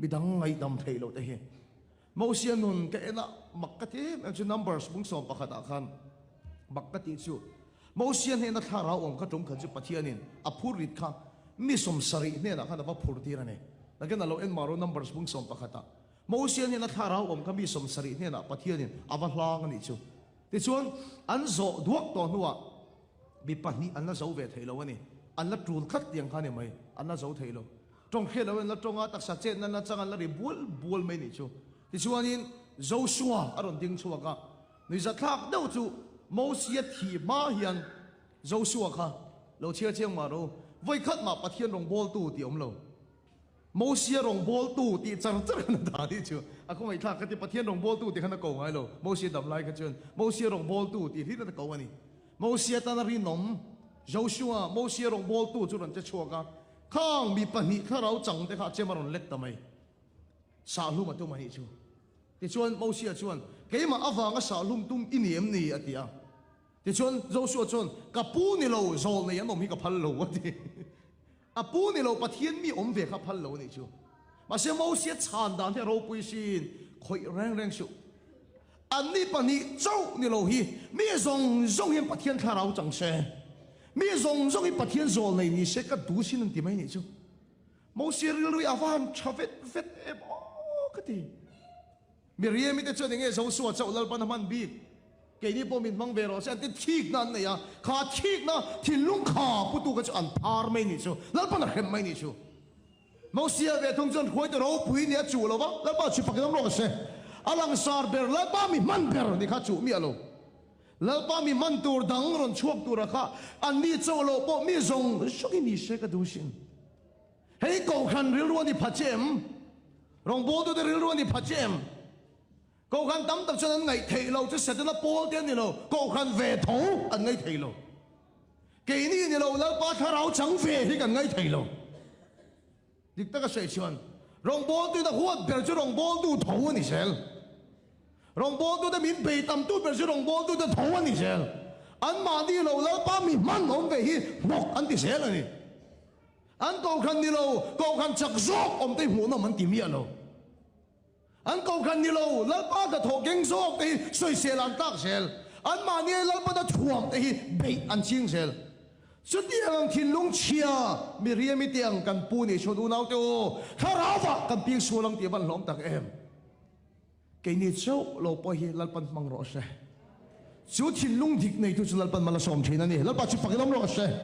midang ngay dam thei lo te hi mo sian nun ke ena makati chu numbers bung som pakhata khan makati chu mo sian he na thara om kha tum kha chu pathianin aphurit kha mi som sari ne na kha ba phurti rane lagen alo en maro numbers bung som pakhata mo sian he na thara om kha mi som sari ne na pathianin avahlang ani chu ti chuan an zo duak to nuwa bi pahni an la zo ve theilo ani an la trul khat tiang kha ne mai an la zo theilo trong khelo en la tonga tak sa chen nan la changan la ri bul mai ni chu ti chuanin Joshua aron ding chuaka ni za thak deuh chu Moses thi ma hian Joshua kha lo chia chiang ma ro voi khat ma pathian rong bol tu ti om lo Moses rong bol tu ti char na da ti chu a ko mai thak ka ti pathian rong bol tu ti khana ko ngai lo Moses dam lai ka chun Moses rong bol tu ti ri na ko ani Moses ta na ri nom Joshua Moses rong bol tu chu ran cha chuaka khang mi pani kharau chang te kha chemaron lek tamai sa lu ma tu mai chu ti chuan Moses chuan keima awanga sa lum tum iniem ni atia ti chuan Joshua chuan ka pu ni lo zol nei anom hi ka phal lo ati a pu ni lo pathian mi om ve kha phal lo ni chu ma se Moses chan dan the ro pui sin khoi reng su an ni pani chau ni lo hi mi zong hi pathian kharau chang se mi zong hi pathian zol nei ni se ka du sin ti mai ni chu Moses ri avan chavet vet e ka ti Miriam ite chuan nge Joshua chau lal pan man bi ke ni pomin mang vero se ti thik nan ne ya kha thik na thilung kha putu ka chu an thar mai ni chu lal pan hem mai ni chu Moses ve thong chon khoi to ro pui ni chu lo ba lal ba chu pakam ro se alang sar ber lal ba mi man ber ni kha chu mi alo lal ba mi man tur dang ron chuak tur kha an ni chu lo po mi zong shoki ni se ka du sin hei ko khan ril ro ni phachem rong bo do de ril ro ni phachem cô khăn tắm tập cho nên ngày thầy lâu chứ sẽ nó bố tiên như lâu cô khăn về thấu anh ngay thầy lâu kỳ như lâu nó ba thà ráo trắng về thì cần ngay thầy lâu đi tất cả sự chuyện rong bố tôi đã huột bèo cho rong bố tôi thấu anh sẽ rong bố tôi đã miễn bề tầm tôi bèo cho rong bố tôi đã thấu anh sẽ anh mà đi lâu nó ba mình mắn ổn về hi một anh thì sẽ là nè anh cô khăn đi lâu cô khăn chặt gió ông tây muốn nó tìm hiểu lâu anh câu khăn như lâu lỡ ba cái thổ kinh số thì suy xe làm tác xe anh mà nghe lỡ ba cái thuồng thì bị anh chiên xe xuất hiện thiên lung chia mi riêng mi tiếng cần pu này số đủ nào tiêu khá ráo vạ cần tiếng số lăng tiếng văn lom tắc em cái này châu lâu bao hi lỡ ban mang rõ xe số thiên lung thịt này tôi sẽ lỡ ban mà là sòng thế này lỡ ba chụp phải cái lom rõ xe